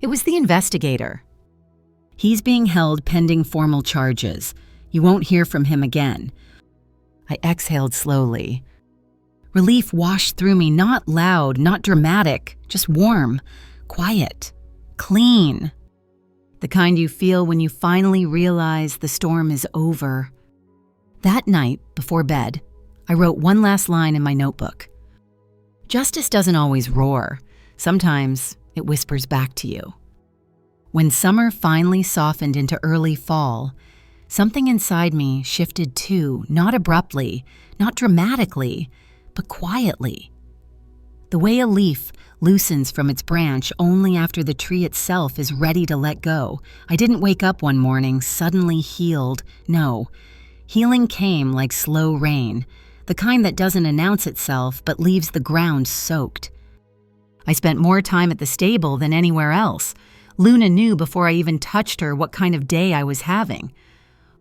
It was the investigator. He's being held pending formal charges. You won't hear from him again. I exhaled slowly. Relief washed through me, not loud, not dramatic, just warm, quiet, clean. The kind you feel when you finally realize the storm is over. That night, before bed, I wrote one last line in my notebook. Justice doesn't always roar. Sometimes it whispers back to you. When summer finally softened into early fall, something inside me shifted too, not abruptly, not dramatically, but quietly. The way a leaf loosens from its branch only after the tree itself is ready to let go. I didn't wake up one morning suddenly healed. No, healing came like slow rain, the kind that doesn't announce itself but leaves the ground soaked. I spent more time at the stable than anywhere else. Luna knew before I even touched her what kind of day I was having.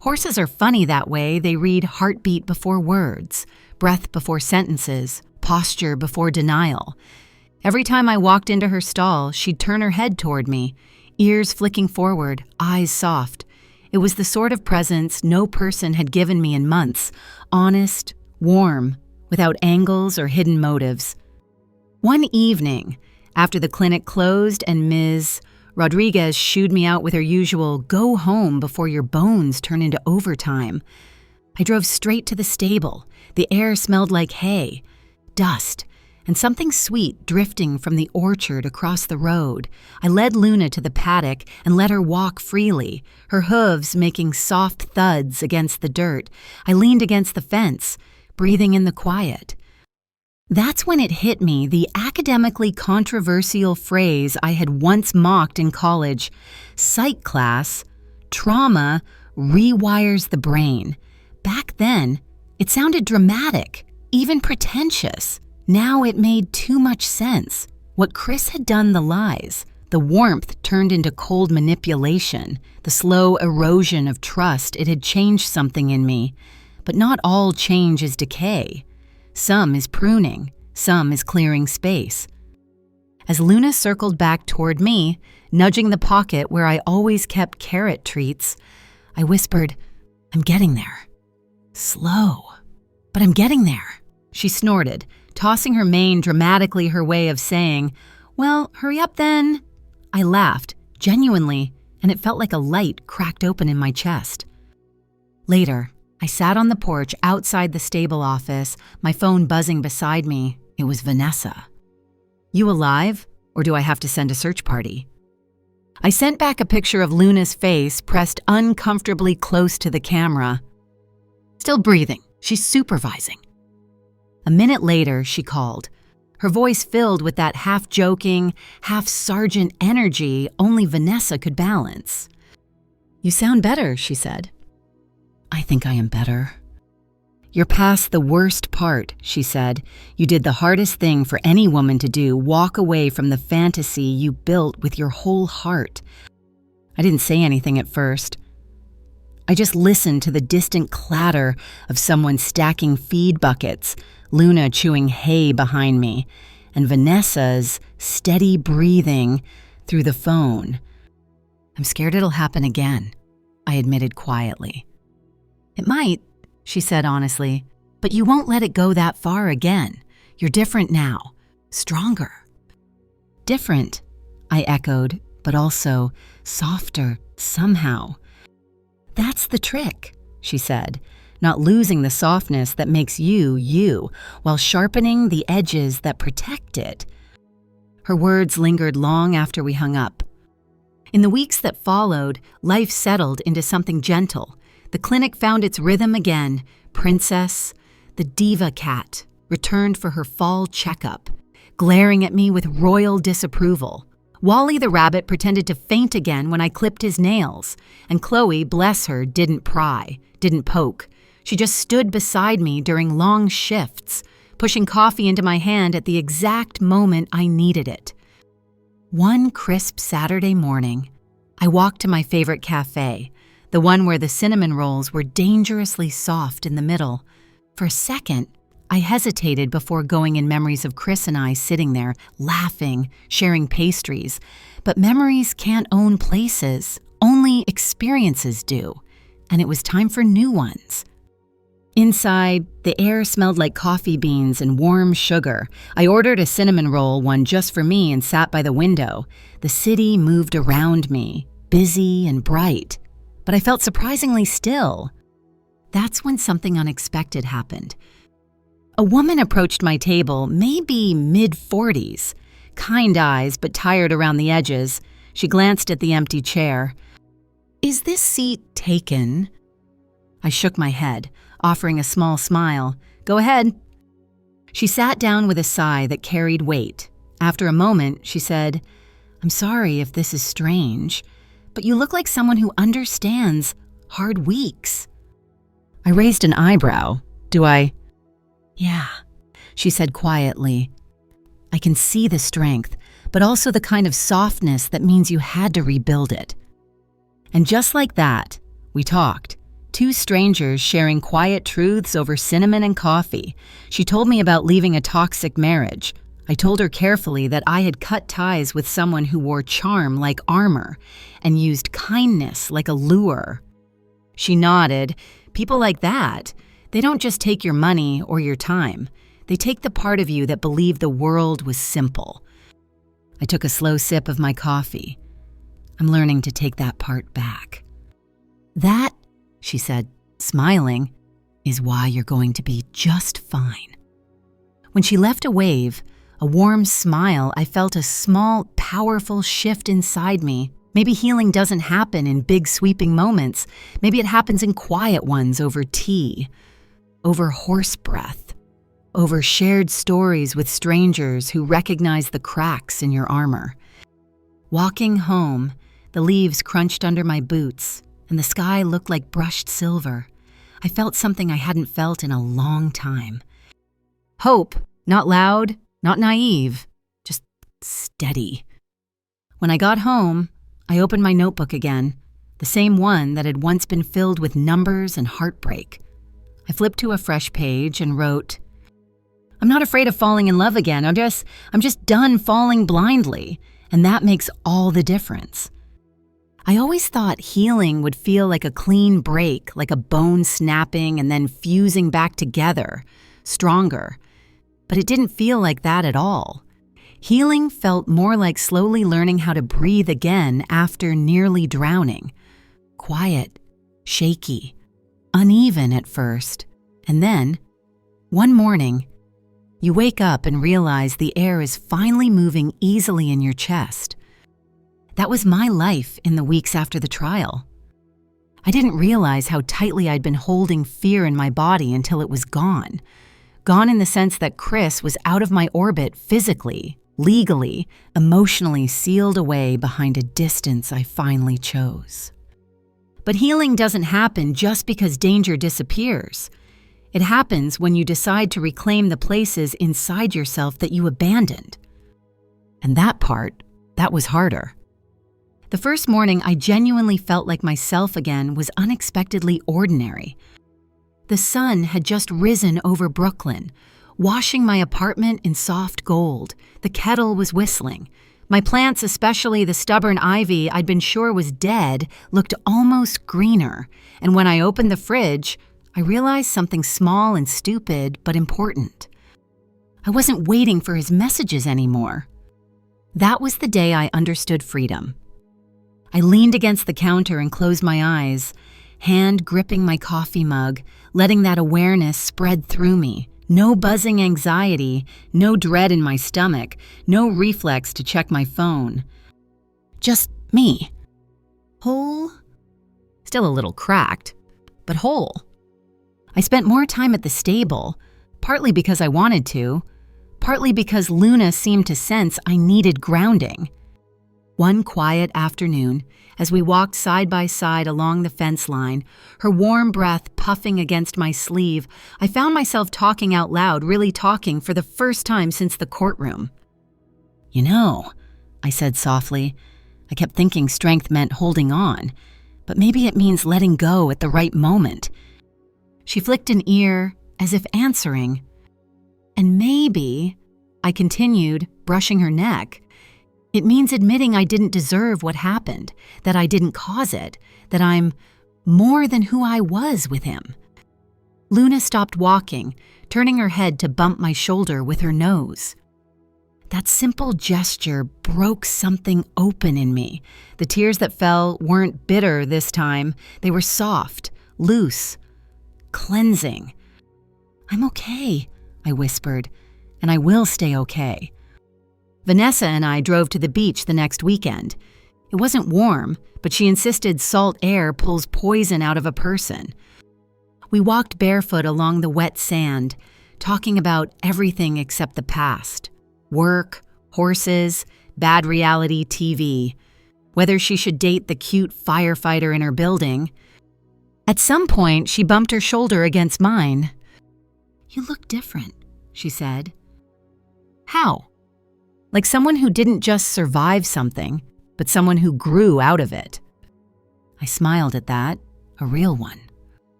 Horses are funny that way. They read heartbeat before words, breath before sentences, posture before denial. Every time I walked into her stall, she'd turn her head toward me, ears flicking forward, eyes soft. It was the sort of presence no person had given me in months, honest, warm, without angles or hidden motives. One evening, after the clinic closed and Ms. Rodriguez shooed me out with her usual, "Go home before your bones turn into overtime," I drove straight to the stable. The air smelled like hay, dust, and something sweet drifting from the orchard across the road. I led Luna to the paddock and let her walk freely, her hooves making soft thuds against the dirt. I leaned against the fence, breathing in the quiet. That's when it hit me, the academically controversial phrase I had once mocked in college. Psych class, trauma rewires the brain. Back then, it sounded dramatic, even pretentious. Now it made too much sense. What Chris had done, the lies, the warmth turned into cold manipulation, the slow erosion of trust, it had changed something in me. But not all change is decay. Some is pruning, some is clearing space. As Luna circled back toward me, nudging the pocket where I always kept carrot treats, I whispered, "I'm getting there. Slow, but I'm getting there." She snorted, tossing her mane dramatically, her way of saying, "Well, hurry up then." I laughed, genuinely, and it felt like a light cracked open in my chest. Later, I sat on the porch outside the stable office, my phone buzzing beside me. It was Vanessa. "You alive, or do I have to send a search party?" I sent back a picture of Luna's face pressed uncomfortably close to the camera. "Still breathing. She's supervising." A minute later, she called, her voice filled with that half-joking, half-sergeant energy only Vanessa could balance. "You sound better," she said. "I think I am better." "You're past the worst part," she said. "You did the hardest thing for any woman to do, walk away from the fantasy you built with your whole heart." I didn't say anything at first. I just listened to the distant clatter of someone stacking feed buckets, Luna chewing hay behind me, and Vanessa's steady breathing through the phone. "I'm scared it'll happen again," I admitted quietly. "It might," she said honestly, "but you won't let it go that far again. You're different now, stronger." "Different," I echoed, but also softer somehow. "That's the trick," she said, "not losing the softness that makes you, you, while sharpening the edges that protect it." Her words lingered long after we hung up. In the weeks that followed, life settled into something gentle. The clinic found its rhythm again. Princess, the diva cat, returned for her fall checkup, glaring at me with royal disapproval. Wally the rabbit pretended to faint again when I clipped his nails, and Chloe, bless her, didn't pry, didn't poke. She just stood beside me during long shifts, pushing coffee into my hand at the exact moment I needed it. One crisp Saturday morning, I walked to my favorite cafe, the one where the cinnamon rolls were dangerously soft in the middle. For a second, I hesitated before going in memories of Chris and I sitting there, laughing, sharing pastries. But memories can't own places, only experiences do. And it was time for new ones. Inside, the air smelled like coffee beans and warm sugar. I ordered a cinnamon roll, one just for me, and sat by the window. The city moved around me, busy and bright. But I felt surprisingly still. That's when something unexpected happened. A woman approached my table, maybe mid-40s. Kind eyes, but tired around the edges. She glanced at the empty chair. "Is this seat taken?" I shook my head, offering a small smile. "Go ahead." She sat down with a sigh that carried weight. After a moment, she said, "I'm sorry if this is strange, but you look like someone who understands hard weeks." I raised an eyebrow. "Do I?" "Yeah," she said quietly. "I can see the strength, but also the kind of softness that means you had to rebuild it." And just like that, we talked. Two strangers sharing quiet truths over cinnamon and coffee. She told me about leaving a toxic marriage. I told her carefully that I had cut ties with someone who wore charm like armor and used kindness like a lure. She nodded. People like that, they don't just take your money or your time. They take the part of you that believed the world was simple. I took a slow sip of my coffee. I'm learning to take that part back. "That," she said, smiling, "is why you're going to be just fine." When she left a wave, a warm smile, I felt a small, powerful shift inside me. Maybe healing doesn't happen in big, sweeping moments. Maybe it happens in quiet ones over tea, over horse breath, over shared stories with strangers who recognize the cracks in your armor. Walking home, the leaves crunched under my boots, and the sky looked like brushed silver. I felt something I hadn't felt in a long time. Hope, not loud, not naive, just steady. When I got home, I opened my notebook again, the same one that had once been filled with numbers and heartbreak. I flipped to a fresh page and wrote, "I'm not afraid of falling in love again. I'm just done falling blindly, and that makes all the difference." I always thought healing would feel like a clean break, like a bone snapping and then fusing back together, stronger. But it didn't feel like that at all. Healing felt more like slowly learning how to breathe again after nearly drowning. Quiet, shaky, uneven at first. And then, one morning, you wake up and realize the air is finally moving easily in your chest. That was my life in the weeks after the trial. I didn't realize how tightly I'd been holding fear in my body until it was gone. Gone in the sense that Chris was out of my orbit physically, legally, emotionally sealed away behind a distance I finally chose. But healing doesn't happen just because danger disappears. It happens when you decide to reclaim the places inside yourself that you abandoned. And that part, that was harder. The first morning, I genuinely felt like myself again was unexpectedly ordinary. The sun had just risen over Brooklyn, washing my apartment in soft gold. The kettle was whistling. My plants, especially the stubborn ivy I'd been sure was dead, looked almost greener. And when I opened the fridge, I realized something small and stupid, but important. I wasn't waiting for his messages anymore. That was the day I understood freedom. I leaned against the counter and closed my eyes, hand gripping my coffee mug, letting that awareness spread through me. No buzzing anxiety, no dread in my stomach, no reflex to check my phone. Just me. Whole? Still a little cracked, but whole. I spent more time at the stable, partly because I wanted to, partly because Luna seemed to sense I needed grounding. One quiet afternoon, as we walked side by side along the fence line, her warm breath puffing against my sleeve, I found myself talking out loud, really talking for the first time since the courtroom. "You know," I said softly, I kept thinking strength meant holding on, but maybe it means letting go at the right moment. She flicked an ear, as if answering. "And maybe," I continued, brushing her neck, "it means admitting I didn't deserve what happened, that I didn't cause it, that I'm more than who I was with him." Luna stopped walking, turning her head to bump my shoulder with her nose. That simple gesture broke something open in me. The tears that fell weren't bitter this time. They were soft, loose, cleansing. "I'm okay," I whispered, "and I will stay okay." Vanessa and I drove to the beach the next weekend. It wasn't warm, but she insisted salt air pulls poison out of a person. We walked barefoot along the wet sand, talking about everything except the past. Work, horses, bad reality TV, whether she should date the cute firefighter in her building. At some point, she bumped her shoulder against mine. "You look different," she said. "How?" Like someone who didn't just survive something, but someone who grew out of it. I smiled at that, a real one.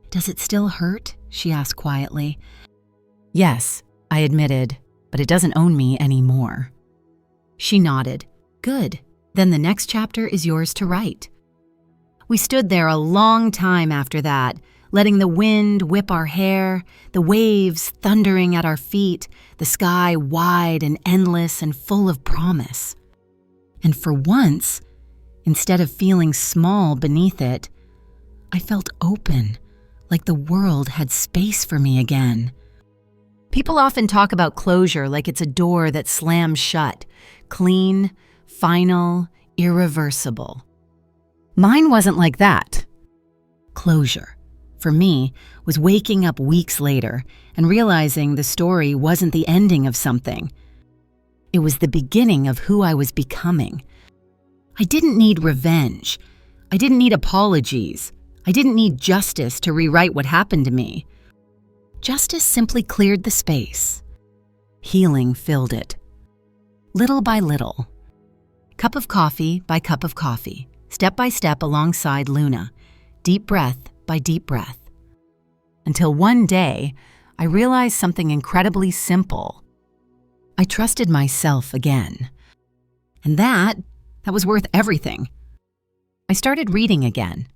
"Does it still hurt?" she asked quietly. "Yes," I admitted, "but it doesn't own me anymore." She nodded. "Good. Then the next chapter is yours to write." We stood there a long time after that, letting the wind whip our hair, the waves thundering at our feet, the sky wide and endless and full of promise. And for once, instead of feeling small beneath it, I felt open, like the world had space for me again. People often talk about closure like it's a door that slams shut, clean, final, irreversible. Mine wasn't like that. Closure, for me, was waking up weeks later and realizing the story wasn't the ending of something. It was the beginning of who I was becoming. I didn't need revenge. I didn't need apologies. I didn't need justice to rewrite what happened to me. Justice simply cleared the space. Healing filled it. Little by little. Cup of coffee by cup of coffee, step by step alongside Luna, deep breath by deep breath. Until one day, I realized something incredibly simple. I trusted myself again. And that was worth everything. I started reading again.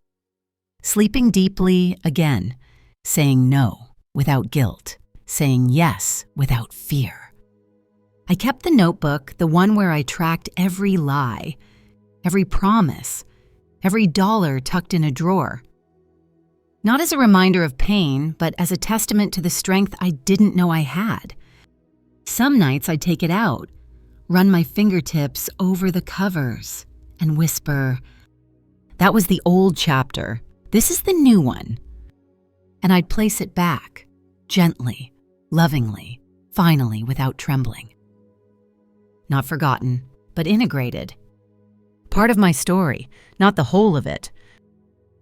Sleeping deeply again, saying no without guilt, saying yes without fear. I kept the notebook, the one where I tracked every lie, every promise, every dollar tucked in a drawer. Not as a reminder of pain, but as a testament to the strength I didn't know I had. Some nights I'd take it out, run my fingertips over the covers, and whisper, "That was the old chapter. This is the new one." And I'd place it back, gently, lovingly, finally without trembling. Not forgotten, but integrated. Part of my story, not the whole of it.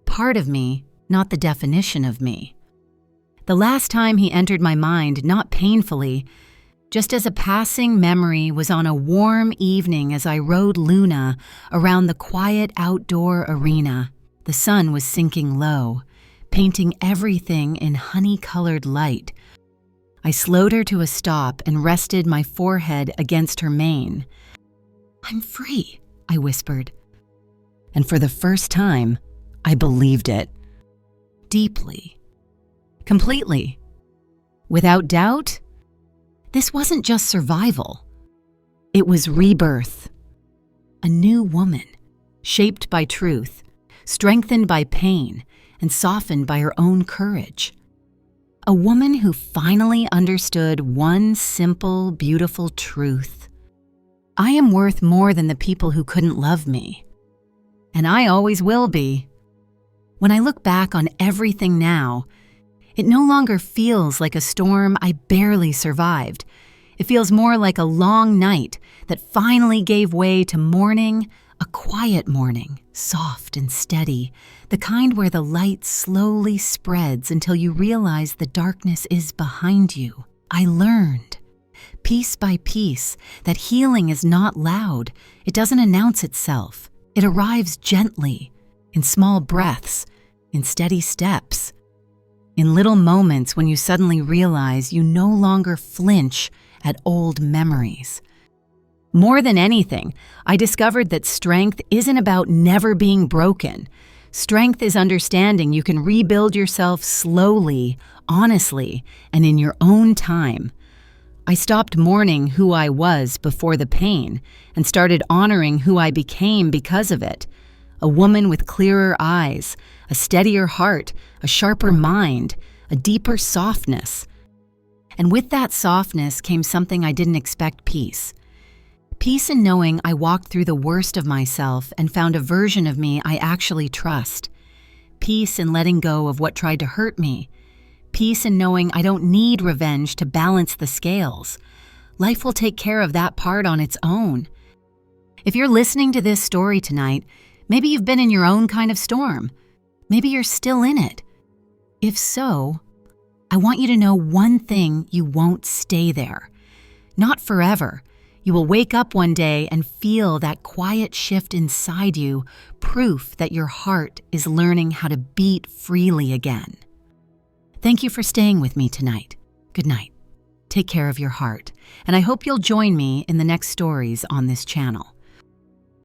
Part of me, not the definition of me. The last time he entered my mind, not painfully, just as a passing memory, was on a warm evening as I rode Luna around the quiet outdoor arena. The sun was sinking low, painting everything in honey-colored light. I slowed her to a stop and rested my forehead against her mane. "I'm free," I whispered. And for the first time, I believed it. Deeply. Completely. Without doubt, this wasn't just survival. It was rebirth. A new woman, shaped by truth, strengthened by pain, and softened by her own courage. A woman who finally understood one simple, beautiful truth. I am worth more than the people who couldn't love me. And I always will be. When I look back on everything now, it no longer feels like a storm I barely survived. It feels more like a long night that finally gave way to morning, a quiet morning, soft and steady, the kind where the light slowly spreads until you realize the darkness is behind you. I learned, piece by piece, that healing is not loud. It doesn't announce itself. It arrives gently, in small breaths, in steady steps, in little moments when you suddenly realize you no longer flinch at old memories. More than anything, I discovered that strength isn't about never being broken. Strength is understanding you can rebuild yourself slowly, honestly, and in your own time. I stopped mourning who I was before the pain and started honoring who I became because of it. A woman with clearer eyes, a steadier heart, a sharper mind, a deeper softness. And with that softness came something I didn't expect: peace. Peace in knowing I walked through the worst of myself and found a version of me I actually trust. Peace in letting go of what tried to hurt me. Peace in knowing I don't need revenge to balance the scales. Life will take care of that part on its own. If you're listening to this story tonight, maybe you've been in your own kind of storm. Maybe you're still in it. If so, I want you to know one thing: you won't stay there. Not forever. You will wake up one day and feel that quiet shift inside you, proof that your heart is learning how to beat freely again. Thank you for staying with me tonight. Good night. Take care of your heart, and I hope you'll join me in the next stories on this channel.